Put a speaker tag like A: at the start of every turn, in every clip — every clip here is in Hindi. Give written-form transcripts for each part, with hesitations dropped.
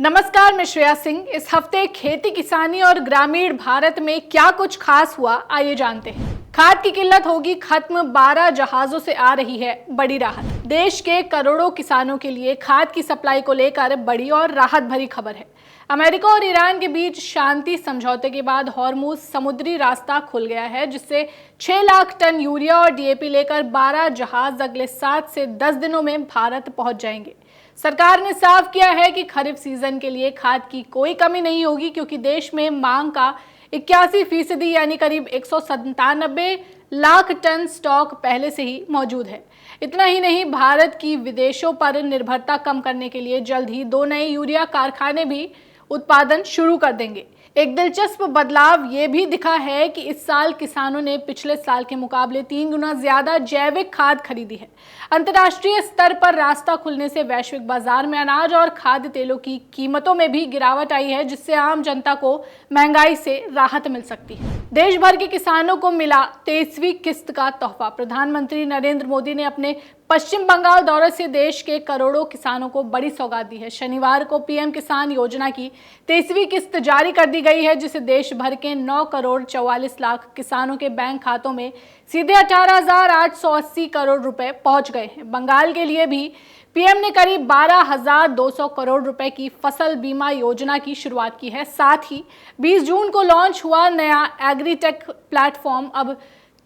A: नमस्कार, मैं श्रेया सिंह। इस हफ्ते खेती किसानी और ग्रामीण भारत में क्या कुछ खास हुआ, आइए जानते हैं। खाद की किल्लत होगी खत्म, 12 जहाजों से आ रही है बड़ी राहत। देश के करोड़ों किसानों के लिए खाद की सप्लाई को लेकर बड़ी और राहत भरी खबर है। अमेरिका और ईरान के बीच शांति समझौते के बाद हॉर्मुज समुद्री रास्ता खुल गया है, जिससे 6 लाख टन यूरिया और डीएपी लेकर 12 जहाज अगले 7 से 10 दिनों में भारत पहुंच जाएंगे। सरकार ने साफ किया है कि खरीफ सीजन के लिए खाद की कोई कमी नहीं होगी, क्योंकि देश में मांग का 81% यानी करीब 197 लाख टन स्टॉक पहले से ही मौजूद है। इतना ही नहीं, भारत की विदेशों पर निर्भरता कम करने के लिए जल्द ही 2 नए यूरिया कारखाने भी उत्पादन शुरू कर देंगे। एक दिलचस्प बदलाव ये भी दिखा है कि इस साल किसानों ने पिछले साल के मुकाबले 3 गुना ज्यादा जैविक खाद खरीदी है। अंतर्राष्ट्रीय स्तर पर रास्ता खुलने से वैश्विक बाजार में अनाज और खाद्य तेलों की कीमतों में भी गिरावट आई है, जिससे आम जनता को महंगाई से राहत मिल सकती है। देश भर के किसानों को मिला 23वीं किस्त का तोहफा। प्रधानमंत्री नरेंद्र मोदी ने अपने पश्चिम बंगाल दौरे से देश के करोड़ों किसानों को बड़ी सौगात दी है। शनिवार को पीएम किसान योजना की 23वीं किस्त जारी कर दी गई है, जिसे देश भर के 9 करोड़ 44 लाख किसानों के बैंक खातों में सीधे 18,880 करोड़ रुपए पहुंच गए हैं। बंगाल के लिए भी पीएम ने करीब 12,200 करोड़ रुपए की फसल बीमा योजना की शुरुआत की है। साथ ही 20 जून को लॉन्च हुआ नया एग्रीटेक प्लेटफॉर्म अब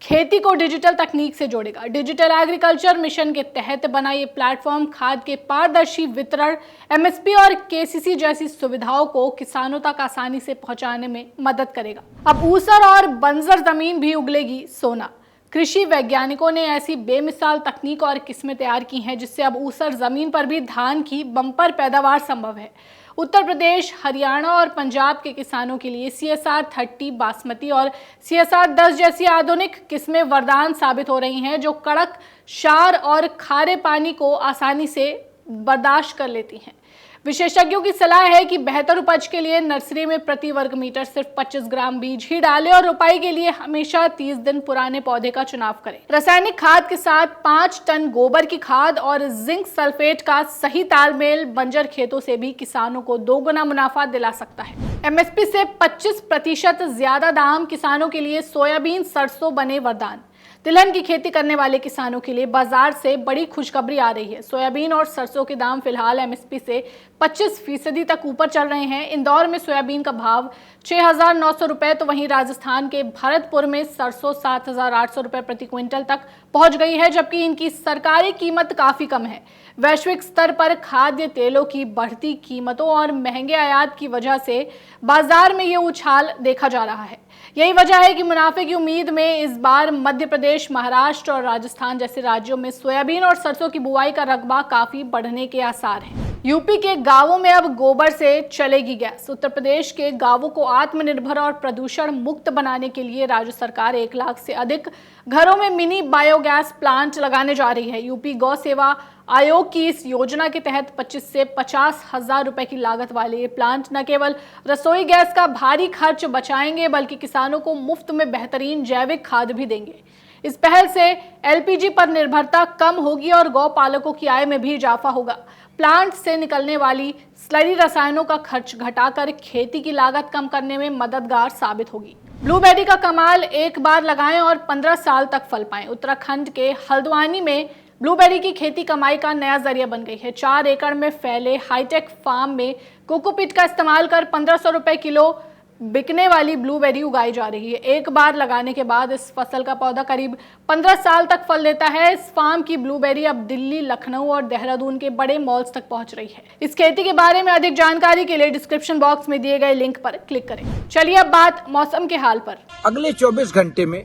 A: खेती को डिजिटल तकनीक से जोड़ेगा। डिजिटल एग्रीकल्चर मिशन के तहत बना ये प्लेटफॉर्म खाद के पारदर्शी वितरण, एमएसपी और केसीसी जैसी सुविधाओं को किसानों तक आसानी से पहुंचाने में मदद करेगा। अब ऊसर और बंजर जमीन भी उगलेगी सोना। कृषि वैज्ञानिकों ने ऐसी बेमिसाल तकनीक और किस्में तैयार की हैं, जिससे अब ऊसर जमीन पर भी धान की बम्पर पैदावार संभव है। उत्तर प्रदेश, हरियाणा और पंजाब के किसानों के लिए CSR 30 बासमती और CSR 10 जैसी आधुनिक किस्में वरदान साबित हो रही हैं, जो कड़क क्षार और खारे पानी को आसानी से बर्दाश्त कर लेती हैं। विशेषज्ञों की सलाह है कि बेहतर उपज के लिए नर्सरी में प्रति वर्ग मीटर सिर्फ 25 ग्राम बीज ही डालें और रोपाई के लिए हमेशा 30 दिन पुराने पौधे का चुनाव करें। रासायनिक खाद के साथ 5 टन गोबर की खाद और जिंक सल्फेट का सही तालमेल बंजर खेतों से भी किसानों को 2 गुना मुनाफा दिला सकता है। एमएसपी से 25% ज्यादा दाम किसानों के लिए सोयाबीन सरसों बने वरदान। तिलहन की खेती करने वाले किसानों के लिए बाजार से बड़ी खुशखबरी आ रही है। सोयाबीन और सरसों के दाम फिलहाल एमएसपी से 25% तक ऊपर चल रहे हैं। इंदौर में सोयाबीन का भाव 6,900 रुपए, तो वहीं राजस्थान के भरतपुर में सरसों 7,800 रुपए प्रति क्विंटल तक पहुंच गई है, जबकि इनकी सरकारी कीमत काफी कम है। वैश्विक स्तर पर खाद्य तेलों की बढ़ती कीमतों और महंगे आयात की वजह से बाजार में ये उछाल देखा जा रहा है। यही वजह है कि मुनाफे की उम्मीद में इस बार मध्य प्रदेश, महाराष्ट्र और राजस्थान जैसे राज्यों में सोयाबीन और सरसों की बुआई का रकबा काफी बढ़ने के आसार हैं। यूपी के गांवों में अब गोबर से चलेगी गैस। उत्तर प्रदेश के गांवों को आत्मनिर्भर और प्रदूषण मुक्त बनाने के लिए राज्य सरकार 1 लाख से अधिक घरों में मिनी बायोगैस प्लांट लगाने जा रही है। यूपी गौ सेवा आयोग की इस योजना के तहत 25 से 50 हजार रुपए की लागत वाले ये प्लांट न केवल रसोई गैस का भारी खर्च बचाएंगे, बल्कि किसानों को मुफ्त में बेहतरीन जैविक खाद भी देंगे। इस पहल से एलपीजी पर निर्भरता कम होगी और गौ पालकों की आय में भी इजाफा होगा। प्लांट से निकलने वाली स्लरी रसायनों का खर्च घटाकर खेती की लागत कम करने में मददगार साबित होगी। ब्लूबेरी का कमाल, एक बार लगाएं और 15 साल तक फल पाएं। उत्तराखंड के हल्द्वानी में ब्लूबेरी की खेती कमाई का नया जरिया बन गई है। 4 एकड़ में फैले हाईटेक फार्म में कोकोपीट का इस्तेमाल कर 1500 रुपए किलो बिकने वाली ब्लूबेरी उगाई जा रही है। एक बार लगाने के बाद इस फसल का पौधा करीब 15 साल तक फल देता है। इस फार्म की ब्लूबेरी अब दिल्ली, लखनऊ और देहरादून के बड़े मॉल्स तक पहुंच रही है। इस खेती के बारे में अधिक जानकारी के लिए डिस्क्रिप्शन बॉक्स में दिए गए लिंक पर क्लिक करें। चलिए अब बात मौसम के हाल पर।
B: अगले 24 घंटे में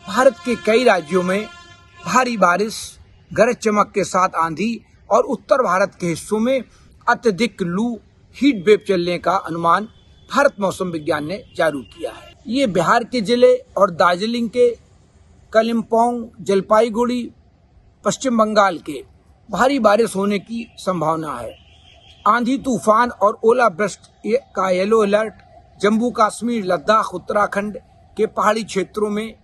B: भारत के कई राज्यों में भारी बारिश, गरज चमक के साथ आंधी और उत्तर भारत के हिस्सों में अत्यधिक लू, हीट वेव चलने का अनुमान भारत मौसम विज्ञान ने जारी किया है। ये बिहार के जिले और दार्जिलिंग के, कालिम्पोंग, जलपाईगुड़ी, पश्चिम बंगाल के भारी बारिश होने की संभावना है। आंधी, तूफान और ओलावृष्टि का येलो अलर्ट जम्मू कश्मीर, लद्दाख, उत्तराखंड के पहाड़ी क्षेत्रों में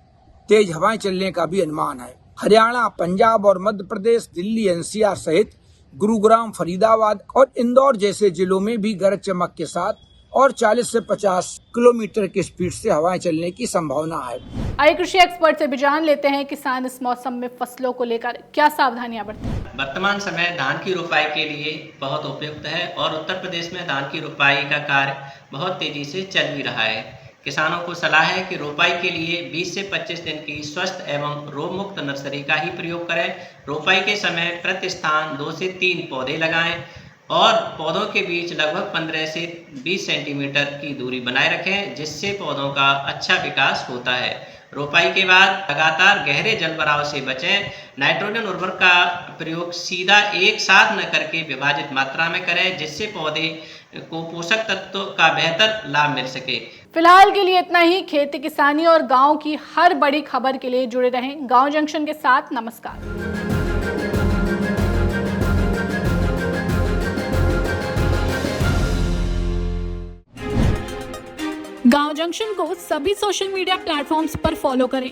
B: तेज हवाएं चलने का भी अनुमान है। हरियाणा, पंजाब और मध्य प्रदेश, दिल्ली, एनसीआर सहित गुरुग्राम, फरीदाबाद और इंदौर जैसे जिलों में भी गरज चमक के साथ और 40 से 50 किलोमीटर की स्पीड से हवाएं चलने की संभावना है।
A: आइए कृषि एक्सपर्ट से भी जान लेते हैं किसान इस मौसम में फसलों को लेकर क्या सावधानियां बरतें।
C: वर्तमान समय धान की रोपाई के लिए बहुत उपयुक्त है और उत्तर प्रदेश में धान की रोपाई का कार्य बहुत तेजी से चल भी रहा है। किसानों को सलाह है कि रोपाई के लिए 20 से 25 दिन की स्वस्थ एवं रोग मुक्त नर्सरी का ही प्रयोग करें। रोपाई के समय प्रति स्थान 2 से 3 पौधे लगाएं और पौधों के बीच लगभग 15 से 20 सेंटीमीटर की दूरी बनाए रखें, जिससे पौधों का अच्छा विकास होता है। रोपाई के बाद लगातार गहरे जल भराव से बचें। नाइट्रोजन उर्वरक का प्रयोग सीधा एक साथ न करके विभाजित मात्रा में करें, जिससे पौधे को पोषक तत्वों का बेहतर लाभ मिल सके।
A: फिलहाल के लिए इतना ही। खेती किसानी और गांव की हर बड़ी खबर के लिए जुड़े रहें गांव जंक्शन के साथ। नमस्कार। गांव जंक्शन को सभी सोशल मीडिया प्लेटफॉर्म्स पर फॉलो करें।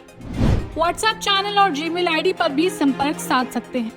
A: व्हाट्सएप चैनल और जीमेल आईडी पर भी संपर्क साध सकते हैं।